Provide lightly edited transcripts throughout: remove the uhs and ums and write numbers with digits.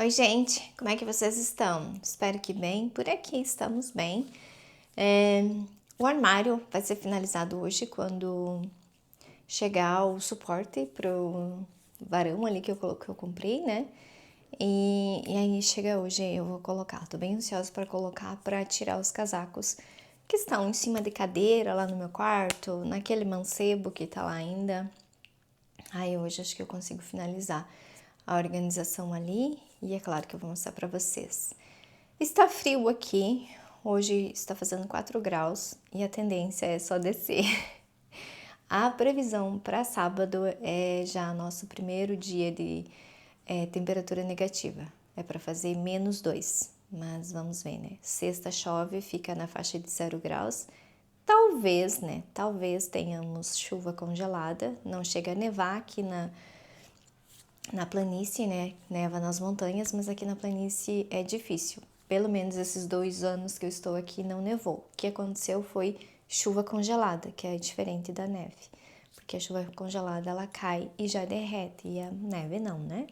Oi, gente, como é que vocês estão? Espero que bem. Por aqui estamos bem. O armário vai ser finalizado hoje quando chegar o suporte pro varão ali que eu comprei, né? E aí chega hoje, eu vou colocar. Tô bem ansiosa para colocar, para tirar os casacos que estão em cima de cadeira lá no meu quarto, naquele mancebo que tá lá ainda. Aí hoje acho que eu consigo finalizar a organização ali e é claro que eu vou mostrar para vocês. Está frio aqui, hoje está fazendo 4 graus e a tendência é só descer. A previsão para sábado é já nosso primeiro dia de temperatura negativa, é para fazer -2, mas vamos ver, né? Sexta chove, fica na faixa de 0 graus. Talvez, né? Talvez tenhamos chuva congelada, não chega a nevar aqui na planície, né? Neva nas montanhas, mas aqui na planície é difícil. Pelo menos esses 2 anos que eu estou aqui não nevou. O que aconteceu foi chuva congelada, que é diferente da neve. Porque a chuva congelada, ela cai e já derrete, e a neve não, né?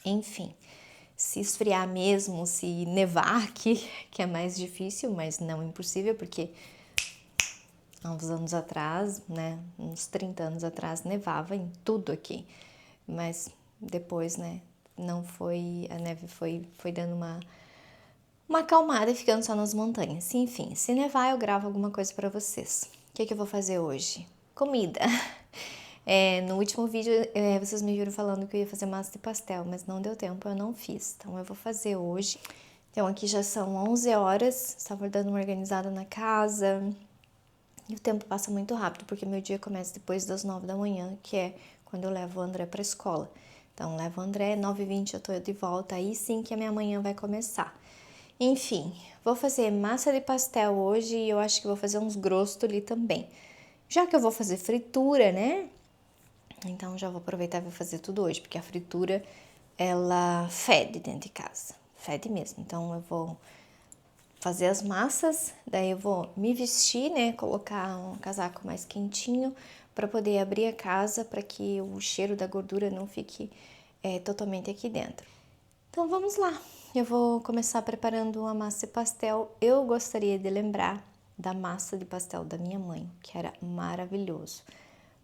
Enfim, se esfriar mesmo, se nevar aqui, que é mais difícil, mas não impossível, porque há uns anos atrás, né, uns 30 anos atrás, nevava em tudo aqui. Mas depois, né, não foi, a neve foi dando uma acalmada e ficando só nas montanhas. Enfim, se nevar eu gravo alguma coisa pra vocês. O que eu vou fazer hoje? Comida. No último vídeo vocês me viram falando que eu ia fazer massa de pastel, mas não deu tempo, eu não fiz. Então eu vou fazer hoje. Então aqui já são 11 horas, estava dando uma organizada na casa. E o tempo passa muito rápido, porque meu dia começa depois das 9 da manhã, que é quando eu levo o André para a escola. Então, levo o André, 9h20 eu tô de volta, aí sim que a minha manhã vai começar. Enfim, vou fazer massa de pastel hoje e eu acho que vou fazer uns grostoli também. Já que eu vou fazer fritura, né? Então, já vou aproveitar e vou fazer tudo hoje, porque a fritura, ela fede dentro de casa. Fede mesmo. Então, eu vou fazer as massas, daí eu vou me vestir, né, colocar um casaco mais quentinho para poder abrir a casa para que o cheiro da gordura não fique totalmente aqui dentro. Então vamos lá, eu vou começar preparando uma massa de pastel. Eu gostaria de lembrar da massa de pastel da minha mãe, que era maravilhoso.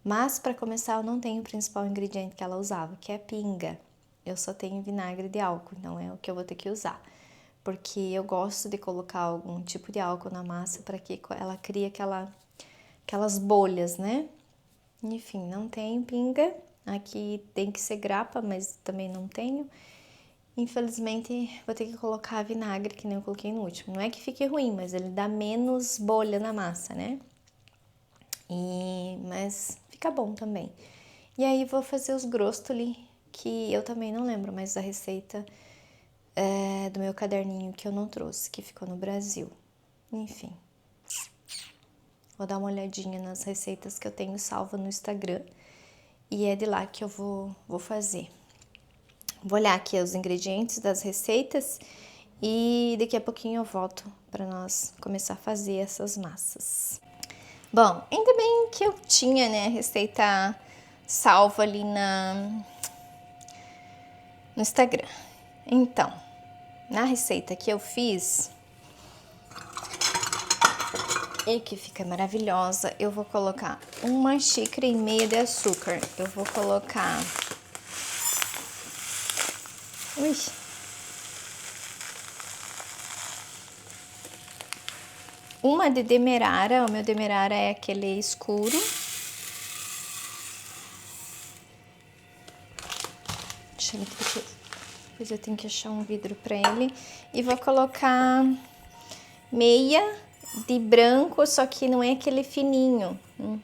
Mas para começar eu não tenho o principal ingrediente que ela usava, que é pinga. Eu só tenho vinagre de álcool, então é o que eu vou ter que usar. Porque eu gosto de colocar algum tipo de álcool na massa para que ela crie aquelas bolhas, né? Enfim, não tenho pinga. Aqui tem que ser grapa, mas também não tenho. Infelizmente, vou ter que colocar vinagre, que nem eu coloquei no último. Não é que fique ruim, mas ele dá menos bolha na massa, né? Mas fica bom também. E aí, vou fazer os grostoli, que eu também não lembro mais da receita do meu caderninho que eu não trouxe, que ficou no Brasil. Enfim, vou dar uma olhadinha nas receitas que eu tenho salva no Instagram e é de lá que eu vou fazer. Vou olhar aqui os ingredientes das receitas e daqui a pouquinho eu volto para nós começar a fazer essas massas. Bom, ainda bem que eu tinha, né, a receita salva ali no Instagram. Então, na receita que eu fiz e que fica maravilhosa, eu vou colocar 1,5 xícara de açúcar. Eu vou colocar... Ui! Uma de demerara, o meu demerara é aquele escuro. Deixa ele aqui, depois eu tenho que achar um vidro pra ele. E vou colocar meia de branco, só que não é aquele fininho.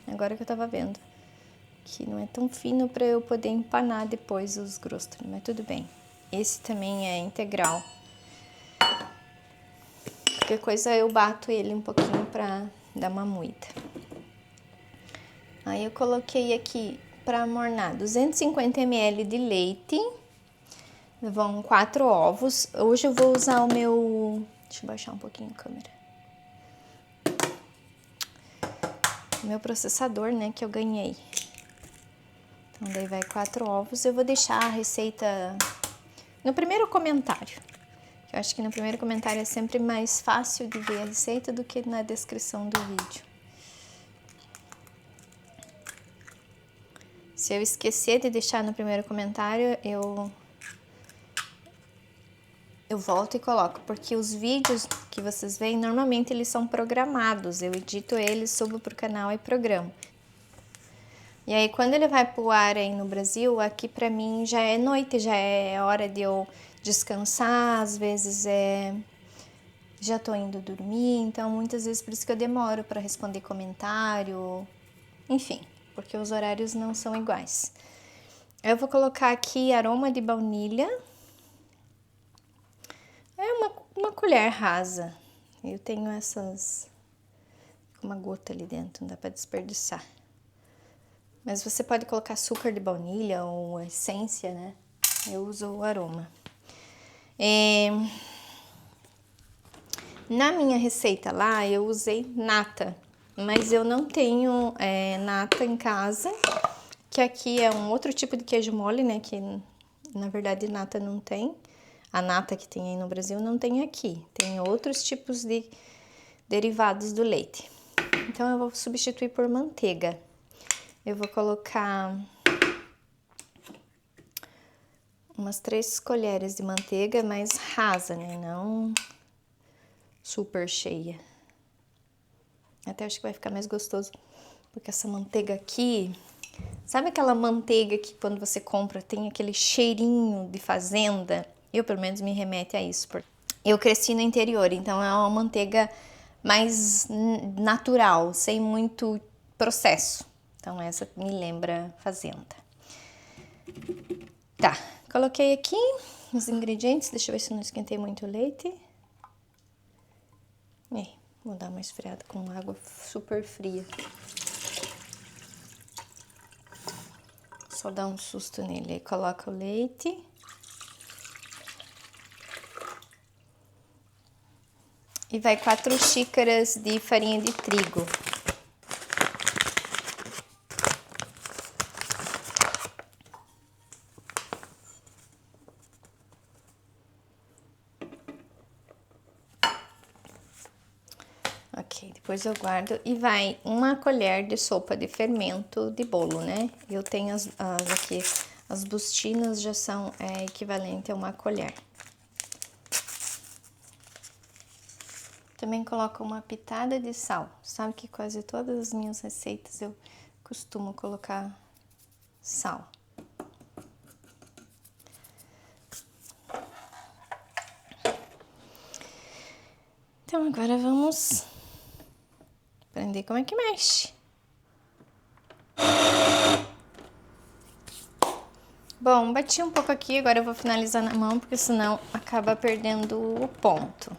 Agora que eu tava vendo. Que não é tão fino pra eu poder empanar depois os grostoli, mas tudo bem. Esse também é integral. Qualquer coisa eu bato ele um pouquinho pra dar uma moída. Aí eu coloquei aqui pra amornar 250 ml de leite. Vão 4 ovos. Hoje eu vou usar o meu... Deixa eu baixar um pouquinho a câmera. O meu processador, né, que eu ganhei. Então daí vai 4 ovos. Eu vou deixar a receita no primeiro comentário. Eu acho que no primeiro comentário é sempre mais fácil de ver a receita do que na descrição do vídeo. Se eu esquecer de deixar no primeiro comentário, eu volto e coloco, porque os vídeos que vocês veem, normalmente eles são programados. Eu edito eles, subo pro canal e programo. E aí, quando ele vai pro ar aí no Brasil, aqui pra mim já é noite, já é hora de eu descansar, às vezes já tô indo dormir, então muitas vezes por isso que eu demoro para responder comentário, enfim, porque os horários não são iguais. Eu vou colocar aqui aroma de baunilha, é uma colher rasa, eu tenho uma gota ali dentro, não dá para desperdiçar. Mas você pode colocar açúcar de baunilha ou essência, né? Eu uso o aroma. Na minha receita lá, eu usei nata, mas eu não tenho nata em casa, que aqui é um outro tipo de queijo mole, né? Que na verdade nata não tem. A nata que tem aí no Brasil não tem aqui. Tem outros tipos de derivados do leite. Então eu vou substituir por manteiga. Eu vou colocar umas 3 colheres de manteiga, mais rasa, né? Não super cheia. Até acho que vai ficar mais gostoso, porque essa manteiga aqui... Sabe aquela manteiga que quando você compra tem aquele cheirinho de fazenda? Eu, pelo menos, me remete a isso. Porque eu cresci no interior, então é uma manteiga mais natural, sem muito processo. Então essa me lembra fazenda. Tá, coloquei aqui os ingredientes, deixa eu ver se não esquentei muito o leite. Vou dar uma esfriada com água super fria. Só dá um susto nele. Aí coloca o leite. E vai 4 xícaras de farinha de trigo. Ok, depois eu guardo e vai 1 colher de sopa de fermento de bolo, né? Eu tenho aqui, as bustinas já são equivalente a 1 colher. Também coloco uma pitada de sal. Sabe que quase todas as minhas receitas eu costumo colocar sal. Então agora vamos aprender como é que mexe. Bom, bati um pouco aqui, agora eu vou finalizar na mão, porque senão acaba perdendo o ponto.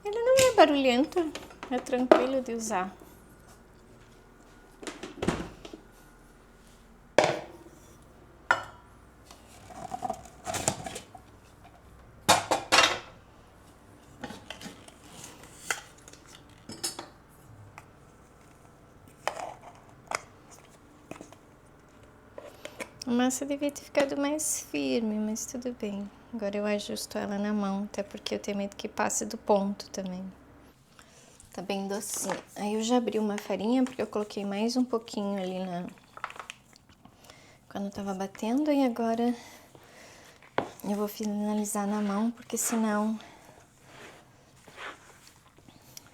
Ele não é barulhento, é tranquilo de usar. A massa devia ter ficado mais firme, mas tudo bem. Agora eu ajusto ela na mão, até porque eu tenho medo que passe do ponto também. Tá bem docinho. Aí eu já abri uma farinha, porque eu coloquei mais um pouquinho ali quando eu tava batendo, e agora eu vou finalizar na mão, porque senão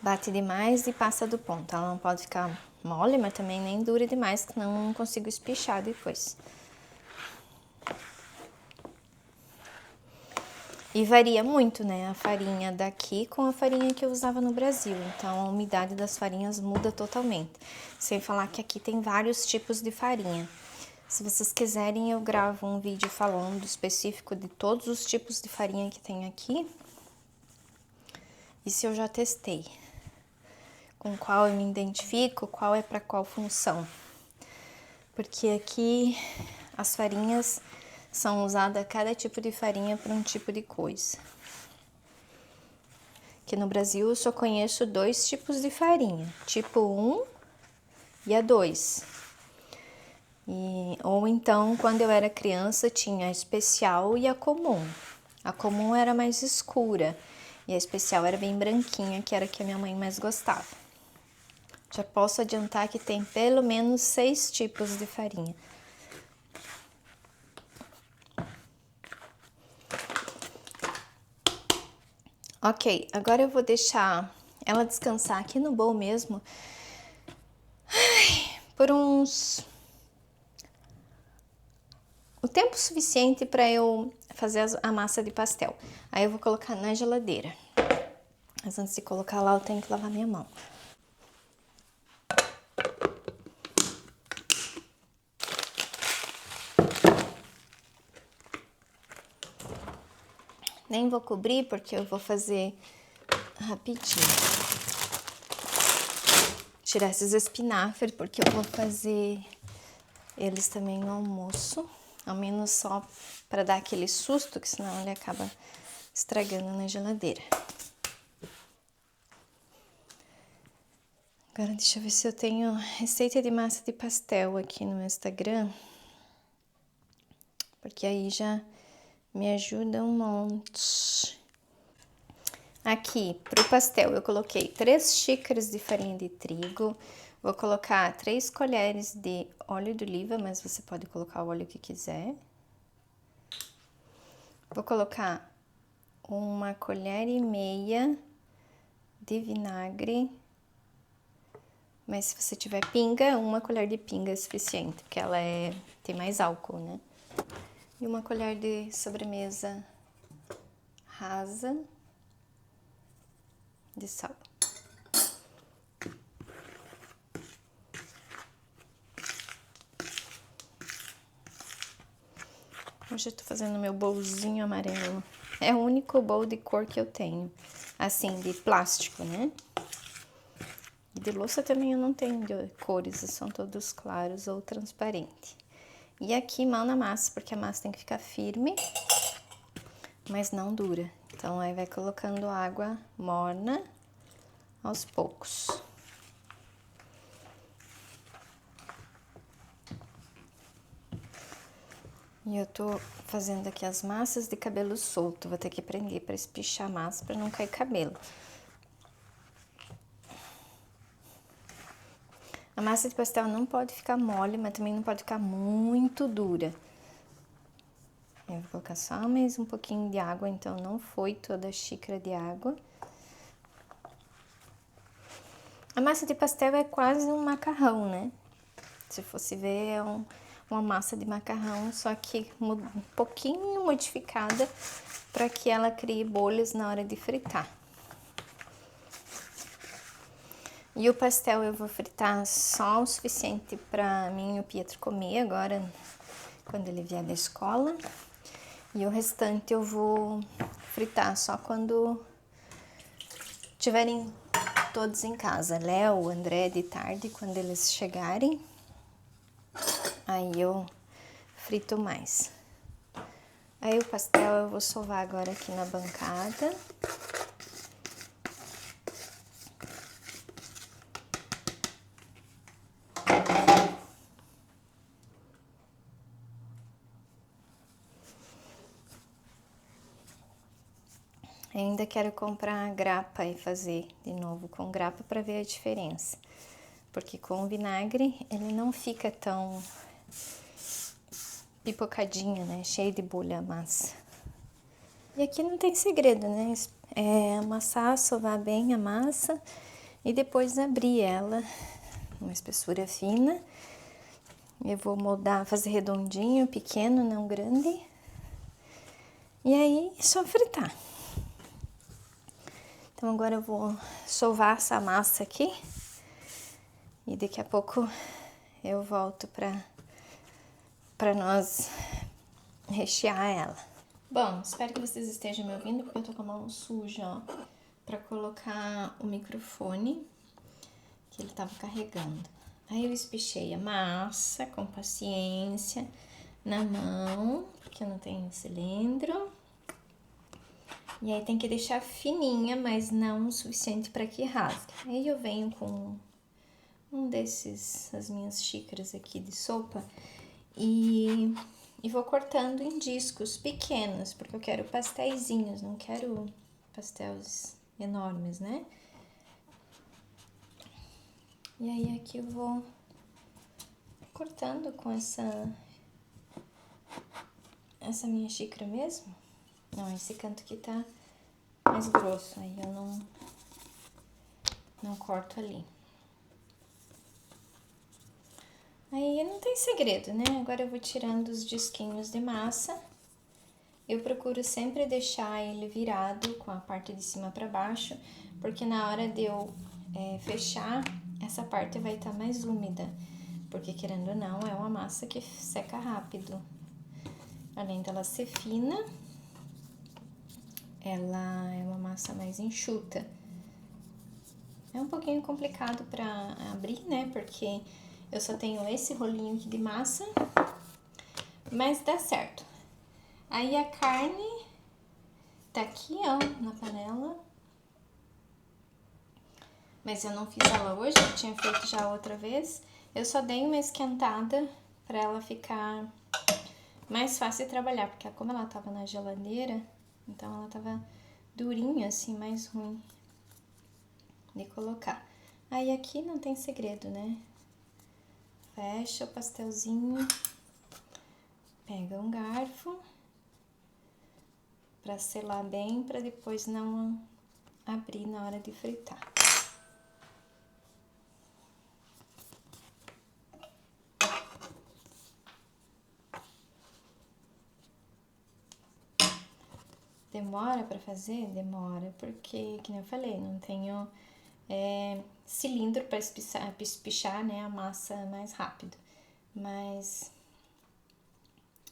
bate demais e passa do ponto. Ela não pode ficar mole, mas também nem dura demais, senão eu não consigo espichar depois. E varia muito, né, a farinha daqui com a farinha que eu usava no Brasil. Então, a umidade das farinhas muda totalmente. Sem falar que aqui tem vários tipos de farinha. Se vocês quiserem, eu gravo um vídeo falando específico de todos os tipos de farinha que tem aqui. E se eu já testei. Com qual eu me identifico, qual é para qual função. Porque aqui as farinhas... são usadas cada tipo de farinha para um tipo de coisa. Aqui no Brasil eu só conheço 2 tipos de farinha, tipo 1 e a 2. Ou então, quando eu era criança, tinha a especial e a comum. A comum era mais escura e a especial era bem branquinha, que era a que a minha mãe mais gostava. Já posso adiantar que tem pelo menos 6 tipos de farinha. Ok, agora eu vou deixar ela descansar aqui no bowl mesmo por o tempo suficiente para eu fazer a massa de pastel. Aí eu vou colocar na geladeira. Mas antes de colocar lá, eu tenho que lavar minha mão. Nem vou cobrir porque eu vou fazer rapidinho. Tirar esses espinafres porque eu vou fazer eles também no almoço. Ao menos só para dar aquele susto, que senão ele acaba estragando na geladeira. Agora deixa eu ver se eu tenho receita de massa de pastel aqui no Instagram. Porque aí já me ajuda um monte. Aqui, pro pastel, eu coloquei 3 xícaras de farinha de trigo. Vou colocar 3 colheres de óleo de oliva, mas você pode colocar o óleo que quiser. Vou colocar 1,5 colher de vinagre. Mas se você tiver pinga, 1 colher de pinga é suficiente, porque ela tem mais álcool, né? E 1 colher de sobremesa rasa de sal. Hoje eu tô fazendo meu bolzinho amarelo. É o único bowl de cor que eu tenho. Assim, de plástico, né? E de louça também eu não tenho de cores, são todos claros ou transparentes. E aqui mão na massa, porque a massa tem que ficar firme, mas não dura. Então aí vai colocando água morna aos poucos. E eu tô fazendo aqui as massas de cabelo solto. Vou ter que prender para espichar a massa para não cair cabelo. A massa de pastel não pode ficar mole, mas também não pode ficar muito dura. Eu vou colocar só mais um pouquinho de água, então não foi toda a xícara de água. A massa de pastel é quase um macarrão, né? Se fosse ver, é uma massa de macarrão, só que um pouquinho modificada para que ela crie bolhas na hora de fritar. E o pastel eu vou fritar só o suficiente para mim e o Pietro comer agora, quando ele vier da escola. E o restante eu vou fritar só quando tiverem todos em casa. Léo, André de tarde, quando eles chegarem, aí eu frito mais. Aí o pastel eu vou sovar agora aqui na bancada. Ainda quero comprar grapa e fazer de novo com grapa para ver a diferença. Porque com o vinagre ele não fica tão pipocadinha, né? Cheio de bolha a massa. E aqui não tem segredo, né? É amassar, sovar bem a massa e depois abrir ela uma espessura fina. Eu vou moldar, fazer redondinho, pequeno, não grande. E aí, só fritar. Então, agora eu vou sovar essa massa aqui. E daqui a pouco eu volto para nós rechear ela. Bom, espero que vocês estejam me ouvindo, porque eu tô com a mão suja, ó, pra colocar o microfone, que ele tava carregando. Aí eu espichei a massa com paciência na mão, porque eu não tenho cilindro. E aí tem que deixar fininha, mas não o suficiente para que rasgue. Aí eu venho com as minhas xícaras aqui de sopa e vou cortando em discos pequenos, porque eu quero pastéisinhos, não quero pastéis enormes, né? E aí aqui eu vou cortando com essa minha xícara mesmo. Não, esse canto aqui tá mais grosso, aí eu não corto ali. Aí não tem segredo, né? Agora eu vou tirando os disquinhos de massa. Eu procuro sempre deixar ele virado com a parte de cima para baixo, porque na hora de eu fechar, essa parte vai estar mais úmida, porque querendo ou não, é uma massa que seca rápido. Além dela ser fina, ela é uma massa mais enxuta. É um pouquinho complicado para abrir, né? Porque eu só tenho esse rolinho aqui de massa, mas dá certo. Aí a carne tá aqui, ó, na panela. Mas eu não fiz ela hoje, eu tinha feito já outra vez. Eu só dei uma esquentada pra ela ficar mais fácil de trabalhar, porque como ela tava na geladeira, então ela tava durinha, assim, mais ruim de colocar. Aí aqui não tem segredo, né? Fecha o pastelzinho, pega um garfo pra selar bem, pra depois não abrir na hora de fritar. Demora pra fazer? Demora, porque, que nem eu falei, não tenho cilindro pra espichar, né, a massa mais rápido. Mas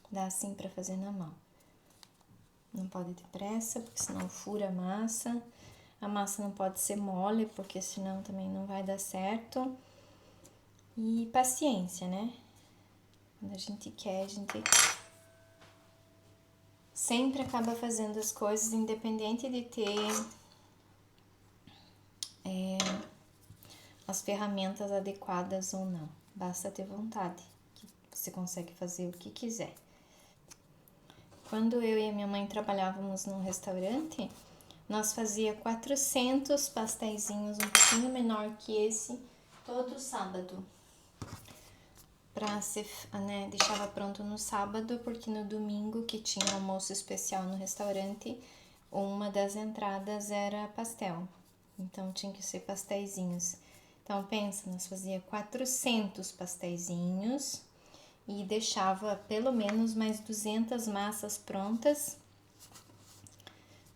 dá sim pra fazer na mão. Não pode ter pressa, porque senão fura a massa. A massa não pode ser mole, porque senão também não vai dar certo. E paciência, né? Quando a gente quer, a gente sempre acaba fazendo as coisas, independente de ter as ferramentas adequadas ou não. Basta ter vontade, que você consegue fazer o que quiser. Quando eu e a minha mãe trabalhávamos num restaurante, nós fazia 400 pasteizinhos, um pouquinho menor que esse, todo sábado. Pra ser, né, deixava pronto no sábado, porque no domingo, que tinha almoço especial no restaurante, uma das entradas era pastel. Então, tinha que ser pasteizinhos. Então, pensa, nós fazia 400 pasteizinhos e deixava pelo menos mais 200 massas prontas,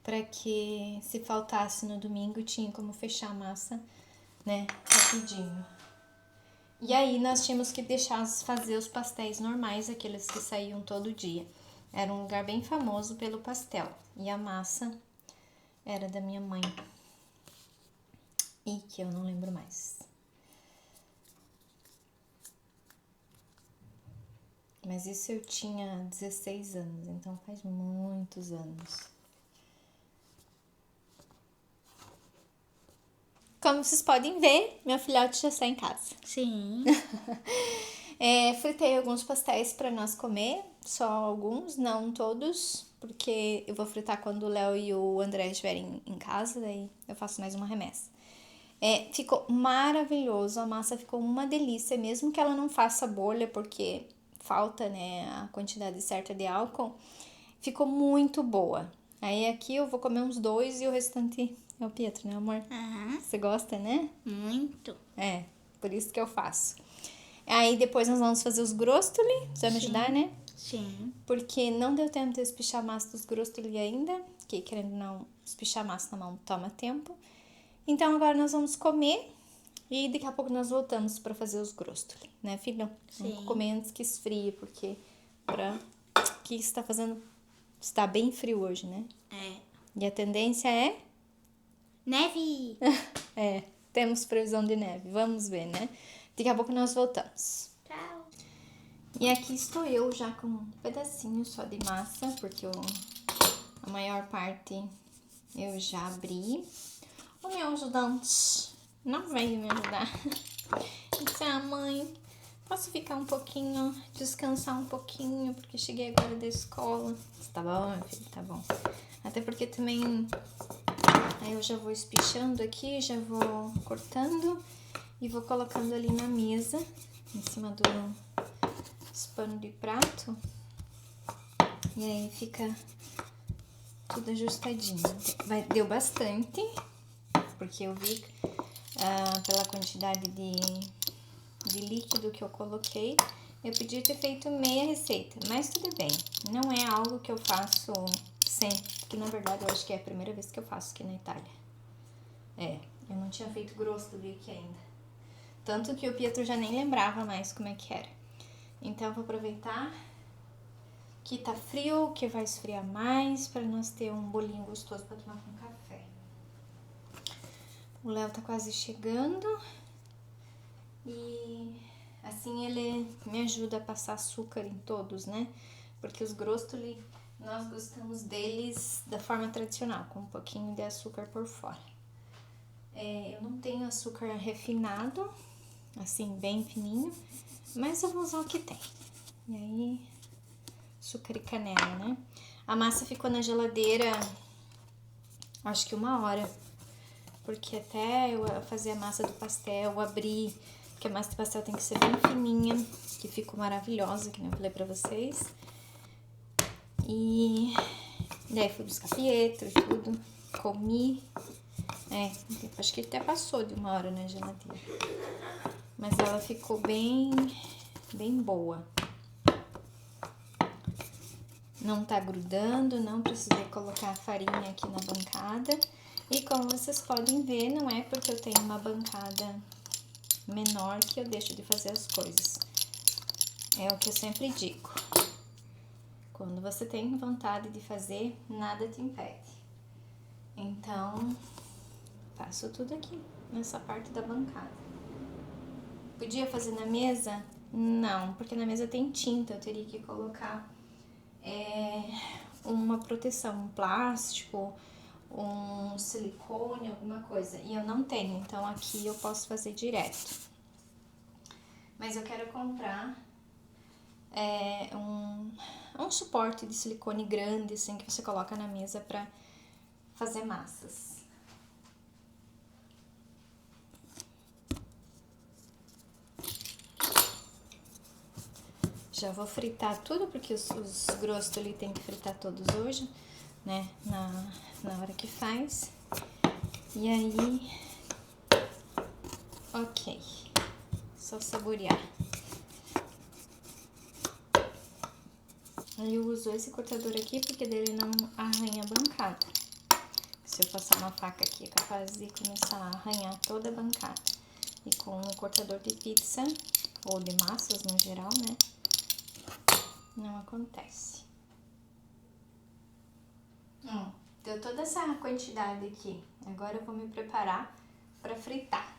para que se faltasse no domingo, tinha como fechar a massa, né, rapidinho. E aí, nós tínhamos que deixar fazer os pastéis normais, aqueles que saíam todo dia. Era um lugar bem famoso pelo pastel. E a massa era da minha mãe. E que eu não lembro mais. Mas isso eu tinha 16 anos, então faz muitos anos. Como vocês podem ver, meu filhote já está em casa. Sim. Fritei alguns pastéis para nós comer, só alguns, não todos, porque eu vou fritar quando o Léo e o André estiverem em casa, daí eu faço mais uma remessa. Ficou maravilhoso, a massa ficou uma delícia, mesmo que ela não faça bolha, porque falta, né, a quantidade certa de álcool, ficou muito boa. Aí aqui eu vou comer uns 2 e o restante é o Pietro, né, amor? Aham. Você gosta, né? Muito. Por isso que eu faço. Aí depois nós vamos fazer os grostoli, você vai me ajudar, né? Sim. Porque não deu tempo de eu espichar a massa dos grostoli ainda, que querendo ou não, espichar a massa na mão toma tempo. Então agora nós vamos comer e daqui a pouco nós voltamos para fazer os grostoli, né, filho? Vamos Sim. comer antes que esfrie, porque que está fazendo, está bem frio hoje, né? E a tendência é Neve! temos previsão de neve, vamos ver, né? Daqui a pouco nós voltamos. Tchau. E aqui estou eu já com um pedacinho só de massa, porque a maior parte eu já abri. O meu ajudante não veio me ajudar. Disse, mãe, posso ficar um pouquinho, descansar um pouquinho, porque cheguei agora da escola. Tá bom, meu filho, tá bom. Até porque também, aí eu já vou espichando aqui, já vou cortando e vou colocando ali na mesa, em cima dos panos de prato. E aí fica tudo ajustadinho. Deu bastante, porque eu vi pela quantidade de líquido que eu coloquei, eu podia ter feito meia receita, mas tudo bem. Não é algo que eu faço sempre, que na verdade eu acho que é a primeira vez que eu faço aqui na Itália. Eu não tinha feito grosstoli aqui ainda. Tanto que o Pietro já nem lembrava mais como é que era. Então eu vou aproveitar que tá frio, que vai esfriar mais, para nós ter um bolinho gostoso para tomar com café. O Léo tá quase chegando e assim ele me ajuda a passar açúcar em todos, né? Porque os grosstoli, nós gostamos deles da forma tradicional, com um pouquinho de açúcar por fora. Eu não tenho açúcar refinado, assim, bem fininho, mas eu vou usar o que tem. E aí, açúcar e canela, né? A massa ficou na geladeira, acho que 1 hora, porque até eu fazer a massa do pastel, eu abri, porque a massa do pastel tem que ser bem fininha, que ficou maravilhosa, que nem eu falei pra vocês. E daí fui buscar Pietro e tudo, comi. Acho que até passou de 1 hora na geladeira. Mas ela ficou bem boa. Não tá grudando, não precisei colocar a farinha aqui na bancada. E como vocês podem ver, não é porque eu tenho uma bancada menor que eu deixo de fazer as coisas. É o que eu sempre digo. Quando você tem vontade de fazer, nada te impede. Então, faço tudo aqui, nessa parte da bancada. Podia fazer na mesa? Não, porque na mesa tem tinta, eu teria que colocar uma proteção, um plástico, um silicone, alguma coisa. E eu não tenho, então aqui eu posso fazer direto. Mas eu quero comprar um suporte de silicone grande, assim, que você coloca na mesa pra fazer massas. Já vou fritar tudo, porque os grosstoli tem que fritar todos hoje, né, na hora que faz. E aí, ok, só saborear. Aí eu uso esse cortador aqui, porque dele não arranha a bancada. Se eu passar uma faca aqui, é capaz de começar a arranhar toda a bancada. E com o cortador de pizza, ou de massas no geral, né, não acontece. Deu toda essa quantidade aqui. Agora eu vou me preparar para fritar.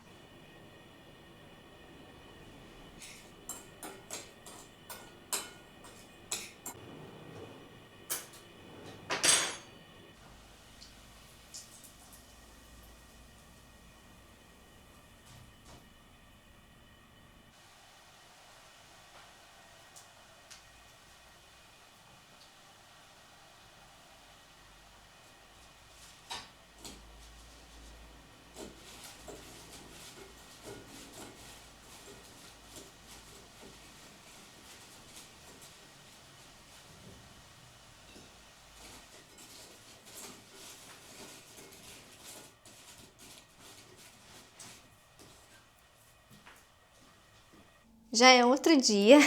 Já é outro dia.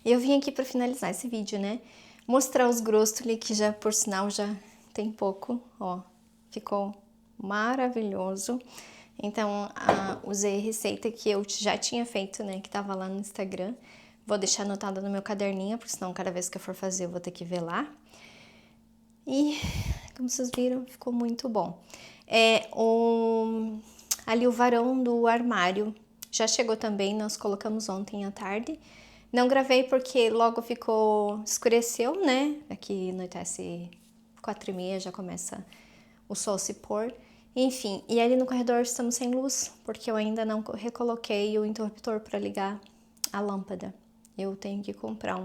Eu vim aqui para finalizar esse vídeo, né? Mostrar os grosstoli, que já, por sinal, já tem pouco, ó. Ficou maravilhoso. Então, usei a receita que eu já tinha feito, né? Que tava lá no Instagram. Vou deixar anotada no meu caderninho, porque senão cada vez que eu for fazer eu vou ter que ver lá. E, como vocês viram, ficou muito bom. Ali o varão do armário já chegou também, nós colocamos ontem à tarde. Não gravei porque logo escureceu, né? Aqui anoitece 4h30, já começa o sol se pôr. Enfim, e ali no corredor estamos sem luz, porque eu ainda não recoloquei o interruptor para ligar a lâmpada. Eu tenho que comprar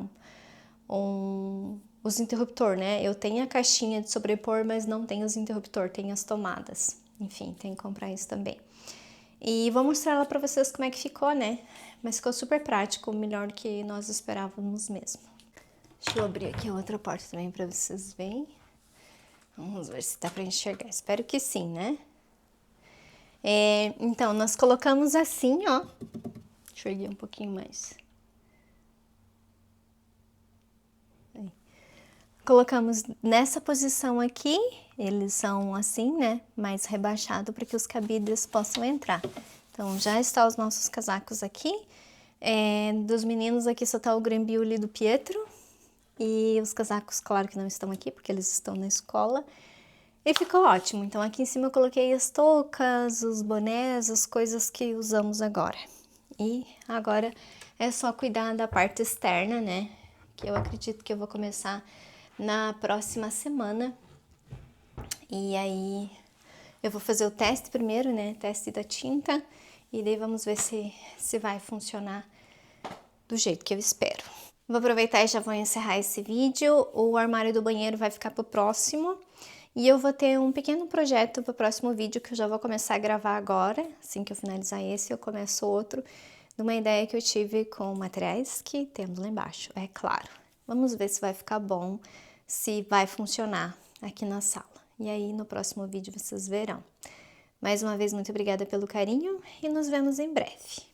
os interruptor, né? Eu tenho a caixinha de sobrepor, mas não tenho os interruptor, tenho as tomadas. Enfim, tenho que comprar isso também. E vou mostrar lá pra vocês como é que ficou, né? Mas ficou super prático, melhor do que nós esperávamos mesmo. Deixa eu abrir aqui a outra porta também pra vocês verem. Vamos ver se dá pra enxergar. Espero que sim, né? Então, nós colocamos assim, ó. Deixa eu erguer um pouquinho mais. Aí. Colocamos nessa posição aqui. Eles são assim, né? Mais rebaixado para que os cabides possam entrar. Então, já estão os nossos casacos aqui. Dos meninos aqui só tá o grembiule do Pietro. E os casacos, claro que não estão aqui, porque eles estão na escola. E ficou ótimo. Então, aqui em cima eu coloquei as toucas, os bonés, as coisas que usamos agora. E agora é só cuidar da parte externa, né? Que eu acredito que eu vou começar na próxima semana. E aí eu vou fazer o teste primeiro, né? Teste da tinta. E daí vamos ver se vai funcionar do jeito que eu espero. Vou aproveitar e já vou encerrar esse vídeo. O armário do banheiro vai ficar pro próximo. E eu vou ter um pequeno projeto pro próximo vídeo que eu já vou começar a gravar agora. Assim que eu finalizar esse, eu começo outro. De uma ideia que eu tive com materiais que temos lá embaixo, é claro. Vamos ver se vai ficar bom, se vai funcionar aqui na sala. E aí no próximo vídeo vocês verão. Mais uma vez, muito obrigada pelo carinho e nos vemos em breve.